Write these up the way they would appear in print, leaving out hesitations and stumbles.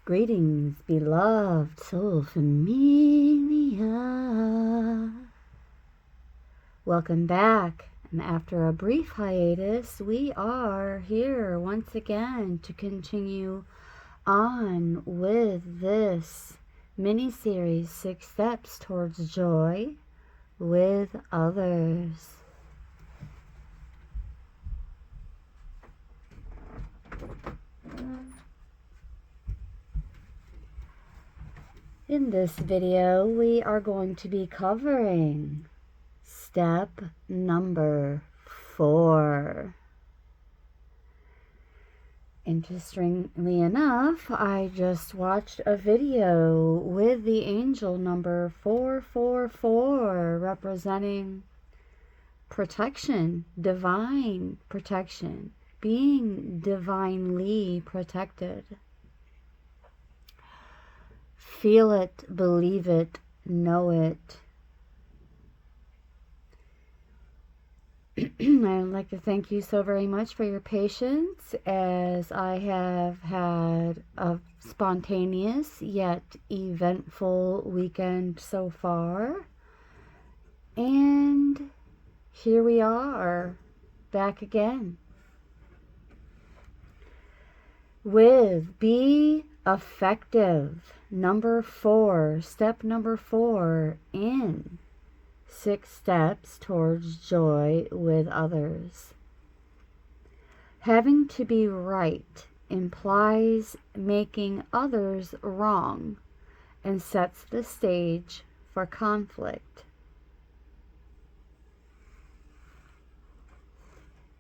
Greetings, beloved soul familia. Welcome back. And after a brief hiatus, we are here once again to continue on with this mini-series, 6 Steps Towards Joy with Others. In this video, we are going to be covering step number 4. Interestingly enough, I just watched a video with the angel number 444 representing protection, divine protection, being divinely protected. Feel it, believe it, know it. I'd like to thank you so very much for your patience, as I have had a spontaneous yet eventful weekend so far. And here we are, back again with Be Effective, number 4, step number 4 in 6 Steps Towards Joy with Others. Having to be right implies making others wrong and sets the stage for conflict.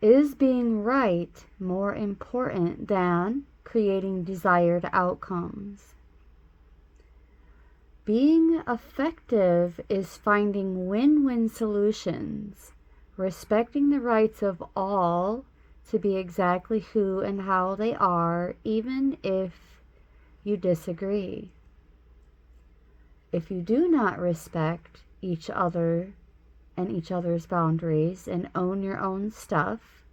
Is being right more important than creating desired outcomes? Being effective is finding win-win solutions, respecting the rights of all to be exactly who and how they are, even if you disagree. If you do not respect each other and each other's boundaries and own your own stuff,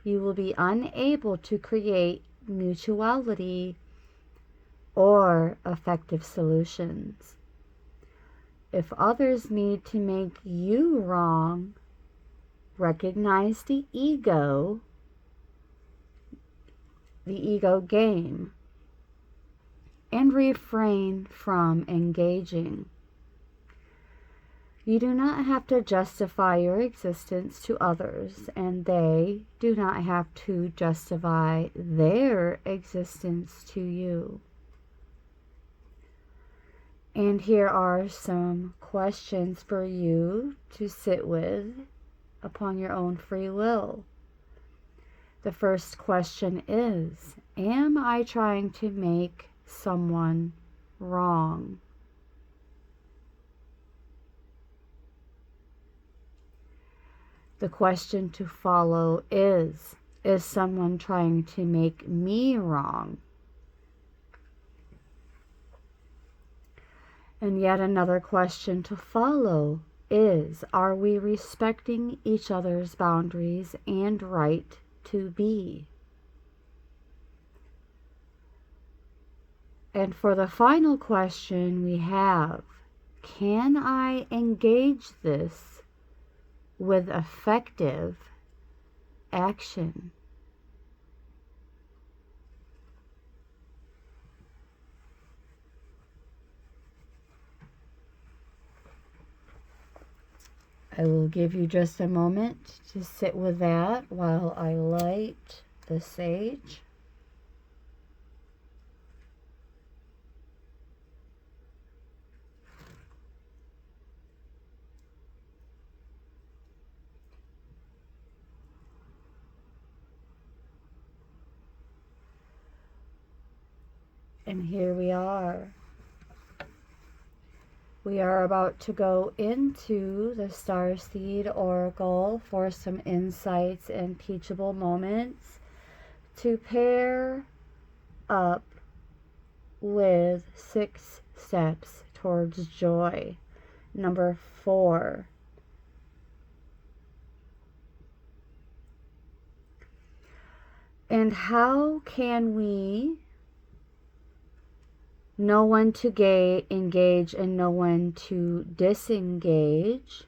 you will be unable to create mutuality or effective solutions. If others need to make you wrong, recognize the ego game, and refrain from engaging. You do not have to justify your existence to others, and they do not have to justify their existence to you. And here are some questions for you to sit with upon your own free will. The first question is, am I trying to make someone wrong? The question to follow is someone trying to make me wrong? And yet another question to follow is, are we respecting each other's boundaries and right to be? And for the final question we have, can I engage this with effective action? I will give you just a moment to sit with that while I light the sage. And here we are. We are about to go into the Starseed Oracle for some insights and teachable moments to pair up with 6 Steps Towards Joy, number 4. And how can we know when to engage and know when to disengage.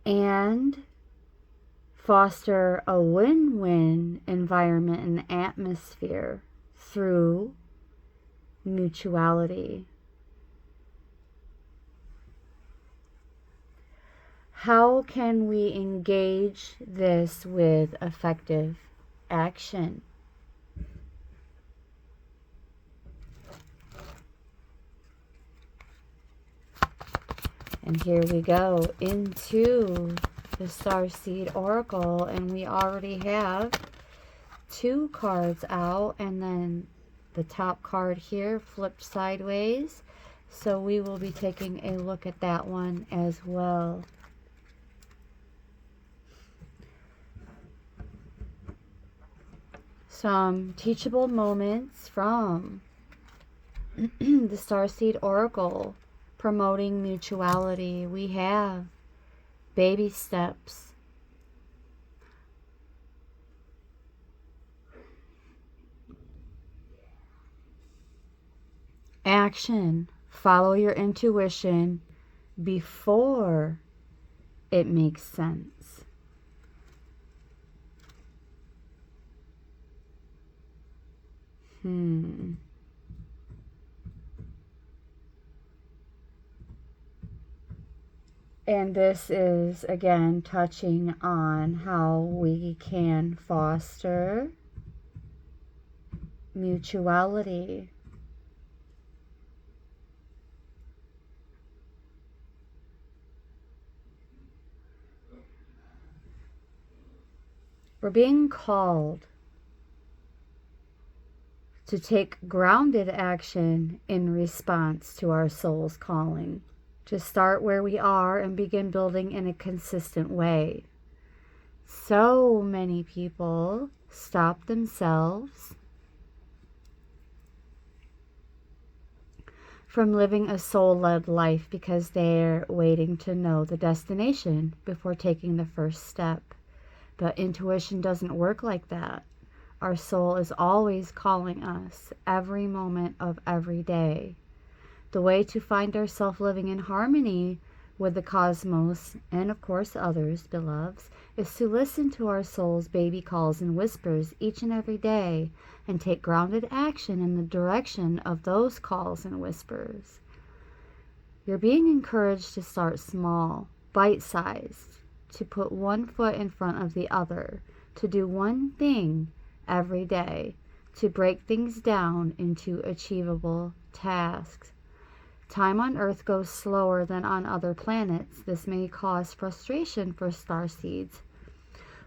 And foster a win-win environment and atmosphere through mutuality. How can we engage this with effective action? And here we go into the Starseed Oracle, and we already have 2 cards out, and then the top card here flipped sideways. So we will be taking a look at that one as well. Some teachable moments from the Starseed Oracle promoting mutuality. We have baby steps. Action. Follow your intuition before it makes sense. And this is, again, touching on how we can foster mutuality. We're being called to take grounded action in response to our soul's calling, to start where we are and begin building in a consistent way. So many people stop themselves from living a soul-led life because they're waiting to know the destination before taking the first step. But intuition doesn't work like that. Our soul is always calling us every moment of every day. The way to find ourselves living in harmony with the cosmos, and of course others, beloveds, is to listen to our soul's baby calls and whispers each and every day and take grounded action in the direction of those calls and whispers. You're being encouraged to start small, bite-sized, to put one foot in front of the other, to do one thing every day, to break things down into achievable tasks. Time on Earth goes slower than on other planets. This may cause frustration for starseeds,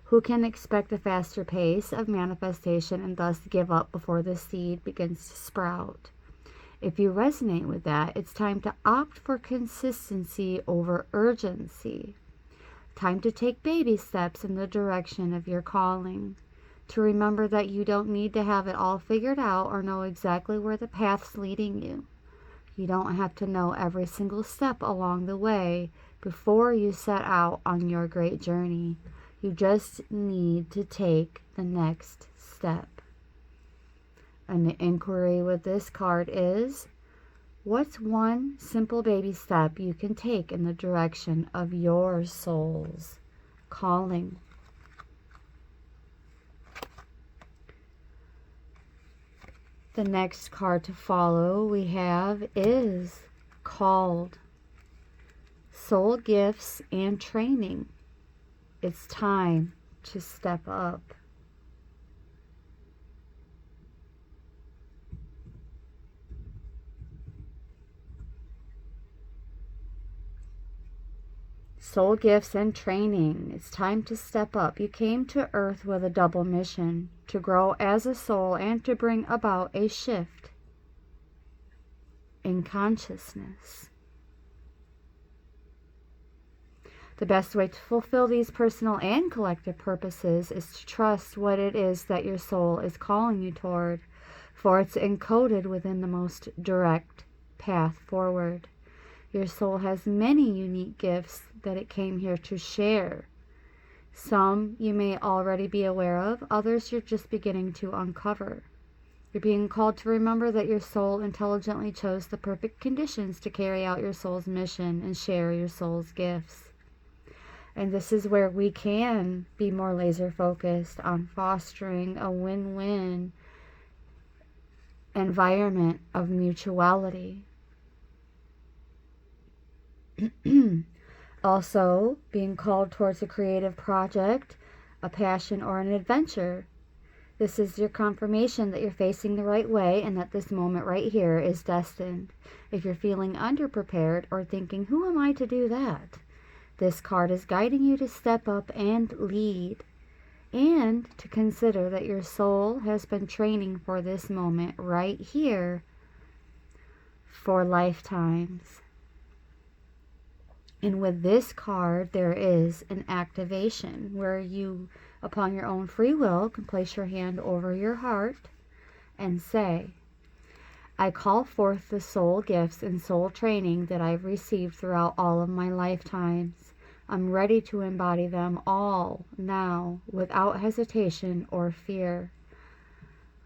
who can expect a faster pace of manifestation and thus give up before the seed begins to sprout. If you resonate with that, it's time to opt for consistency over urgency. Time to take baby steps in the direction of your calling. To remember that you don't need to have it all figured out or know exactly where the path's leading you. You don't have to know every single step along the way before you set out on your great journey. You just need to take the next step. And the inquiry with this card is, what's one simple baby step you can take in the direction of your soul's calling? The next card to follow we have is called Soul Gifts and Training. It's time to step up. Soul gifts and training. It's time to step up. You came to Earth with a double mission, to grow as a soul and to bring about a shift in consciousness. The best way to fulfill these personal and collective purposes is to trust what it is that your soul is calling you toward, for it's encoded within the most direct path forward. Your soul has many unique gifts that it came here to share. Some you may already be aware of, others you're just beginning to uncover. You're being called to remember that your soul intelligently chose the perfect conditions to carry out your soul's mission and share your soul's gifts. And this is where we can be more laser focused on fostering a win-win environment of mutuality. Also, being called towards a creative project, a passion, or an adventure. This is your confirmation that you're facing the right way and that this moment right here is destined. If you're feeling underprepared or thinking, who am I to do that? This card is guiding you to step up and lead, and to consider that your soul has been training for this moment right here for lifetimes. And with this card, there is an activation where you, upon your own free will, can place your hand over your heart and say, I call forth the soul gifts and soul training that I've received throughout all of my lifetimes. I'm ready to embody them all now without hesitation or fear.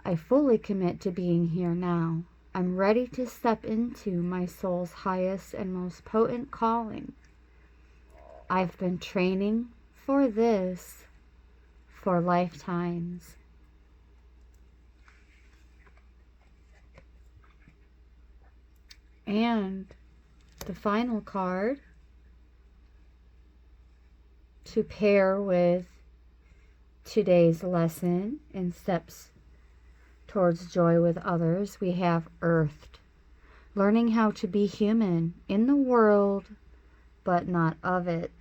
I fully commit to being here now. I'm ready to step into my soul's highest and most potent calling. I've been training for this for lifetimes. And the final card to pair with today's lesson in Steps Towards Joy with Others, we have Earthed. Learning how to be human in the world, but not of it.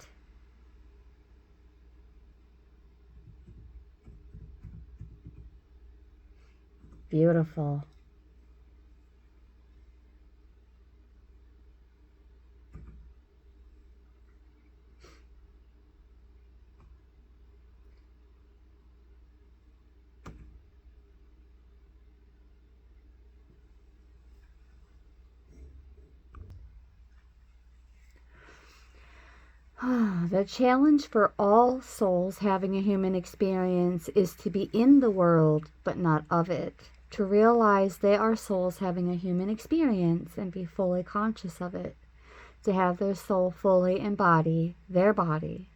Beautiful. The challenge for all souls having a human experience is to be in the world, but not of it. To realize they are souls having a human experience and be fully conscious of it. To have their soul fully embody their body.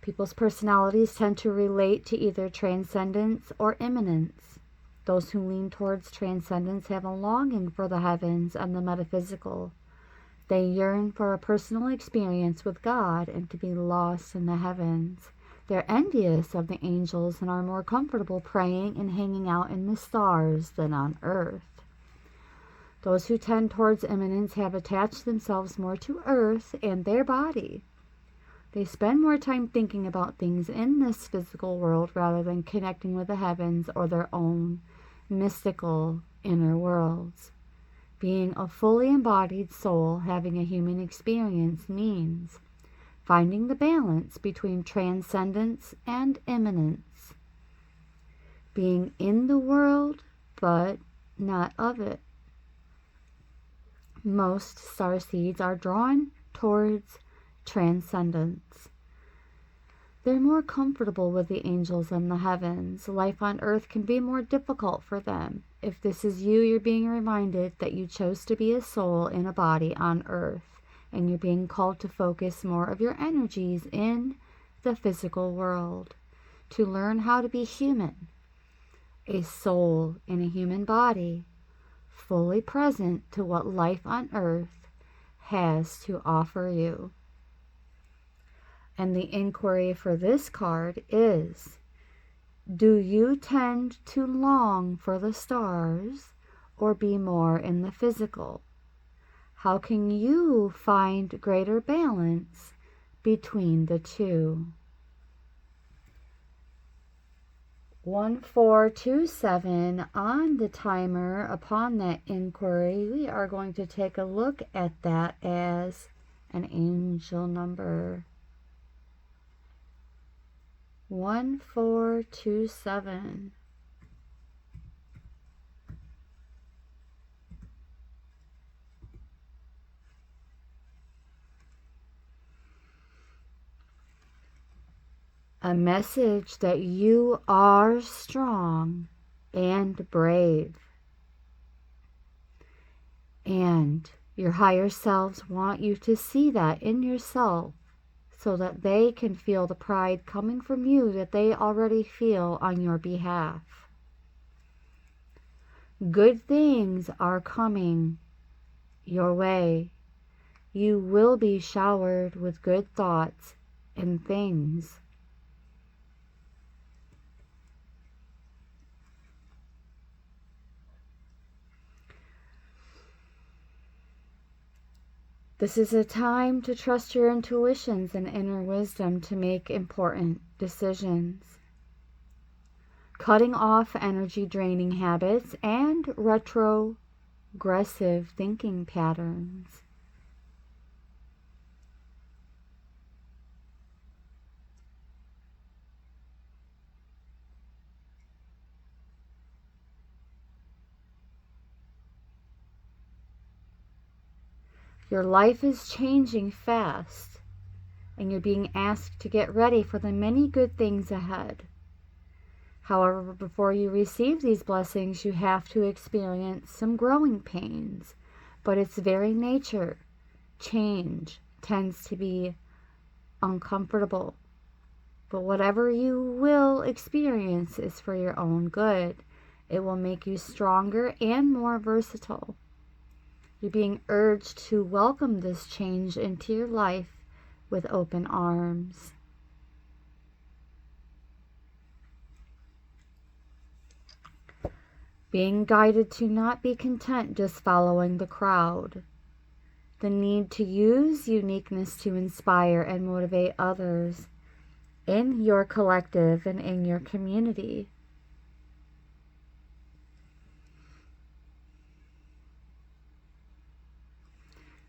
People's personalities tend to relate to either transcendence or immanence. Those who lean towards transcendence have a longing for the heavens and the metaphysical. They yearn for a personal experience with God and to be lost in the heavens. They're envious of the angels and are more comfortable praying and hanging out in the stars than on earth. Those who tend towards immanence have attached themselves more to earth and their body. They spend more time thinking about things in this physical world rather than connecting with the heavens or their own mystical inner worlds. Being a fully embodied soul having a human experience means finding the balance between transcendence and immanence. Being in the world, but not of it. Most starseeds are drawn towards transcendence. They're more comfortable with the angels and the heavens. Life on earth can be more difficult for them. If this is you, you're being reminded that you chose to be a soul in a body on earth, and you're being called to focus more of your energies in the physical world, to learn how to be human, a soul in a human body, fully present to what life on earth has to offer you. And the inquiry for this card is, do you tend to long for the stars or be more in the physical? How can you find greater balance between the two? 1427 on the timer. Upon that inquiry, we are going to take a look at that as an angel number. 1427. A message that you are strong and brave. And your higher selves want you to see that in yourself so that they can feel the pride coming from you that they already feel on your behalf. Good things are coming your way. You will be showered with good thoughts and things. This is a time to trust your intuitions and inner wisdom to make important decisions. Cutting off energy draining habits and retrogressive thinking patterns. Your life is changing fast, and you're being asked to get ready for the many good things ahead. However, before you receive these blessings, you have to experience some growing pains. But its very nature, change, tends to be uncomfortable. But whatever you will experience is for your own good. It will make you stronger and more versatile. You're being urged to welcome this change into your life with open arms. Being guided to not be content just following the crowd. The need to use uniqueness to inspire and motivate others in your collective and in your community.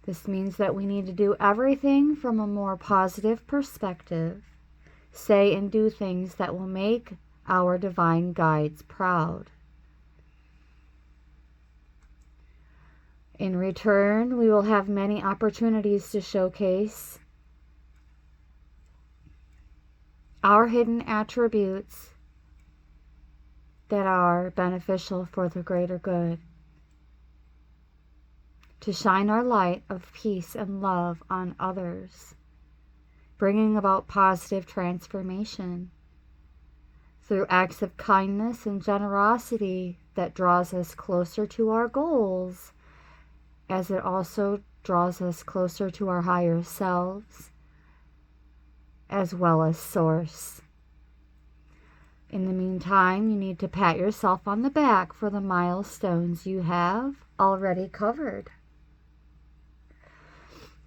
This means that we need to do everything from a more positive perspective, say and do things that will make our divine guides proud. In return, we will have many opportunities to showcase our hidden attributes that are beneficial for the greater good, to shine our light of peace and love on others, bringing about positive transformation through acts of kindness and generosity that draws us closer to our goals, as it also draws us closer to our higher selves, as well as Source. In the meantime, you need to pat yourself on the back for the milestones you have already covered.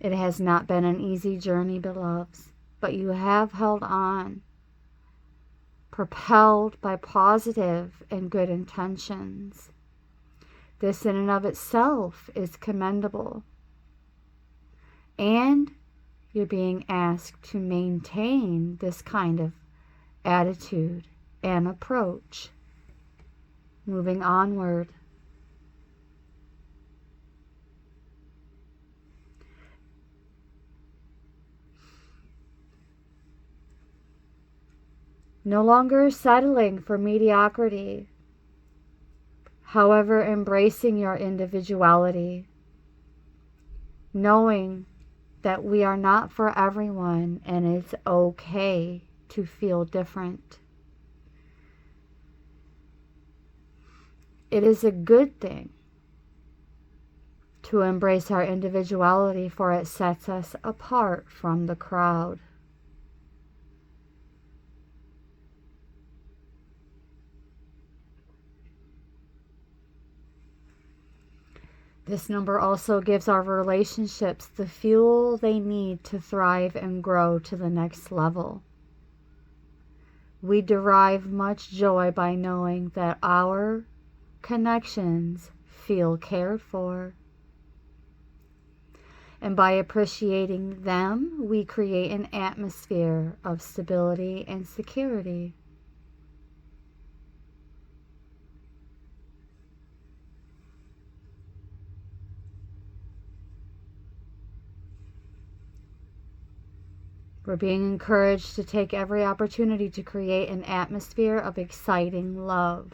It has not been an easy journey, beloveds, but you have held on, propelled by positive and good intentions. This in and of itself is commendable. And you're being asked to maintain this kind of attitude and approach moving onward. No longer settling for mediocrity, however, embracing your individuality, knowing that we are not for everyone and it's okay to feel different. It is a good thing to embrace our individuality, for it sets us apart from the crowd. This number also gives our relationships the fuel they need to thrive and grow to the next level. We derive much joy by knowing that our connections feel cared for. And by appreciating them, we create an atmosphere of stability and security. We're being encouraged to take every opportunity to create an atmosphere of exciting love.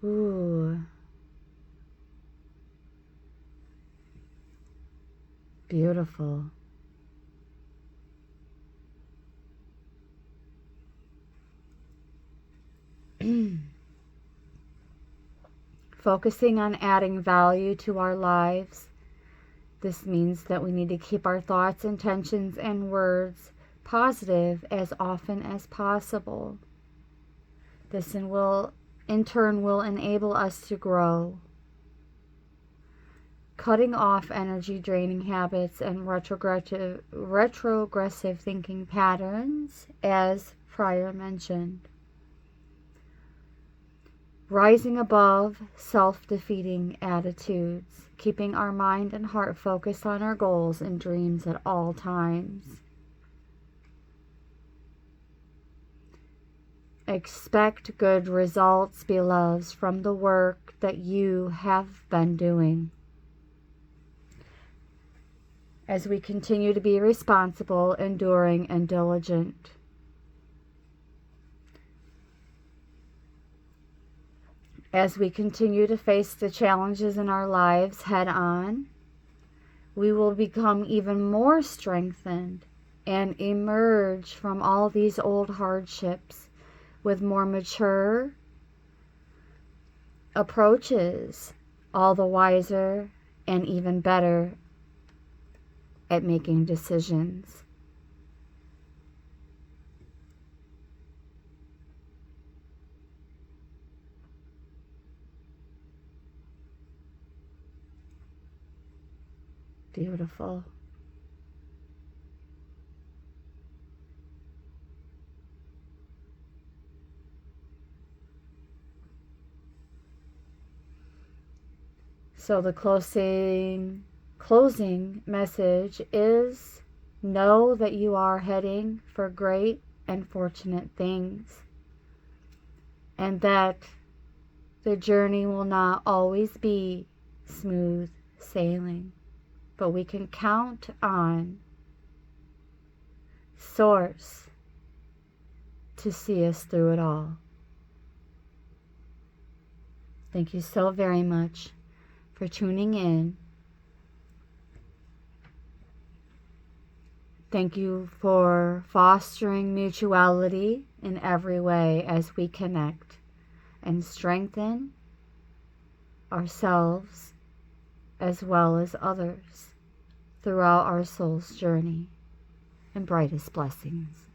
Ooh. Beautiful. Focusing on adding value to our lives. This means that we need to keep our thoughts, intentions, and words positive as often as possible. This in turn will enable us to grow. Cutting off energy draining habits and retrogressive thinking patterns, as prior mentioned. Rising above self-defeating attitudes, keeping our mind and heart focused on our goals and dreams at all times. Expect good results, beloveds, from the work that you have been doing. As we continue to be responsible, enduring, and diligent. As we continue to face the challenges in our lives head on, we will become even more strengthened and emerge from all these old hardships with more mature approaches, all the wiser and even better at making decisions. Beautiful. So the closing message is, know that you are heading for great and fortunate things, and that the journey will not always be smooth sailing. But we can count on Source to see us through it all. Thank you so very much for tuning in. Thank you for fostering mutuality in every way as we connect and strengthen ourselves as well as others throughout our soul's journey, and brightest blessings.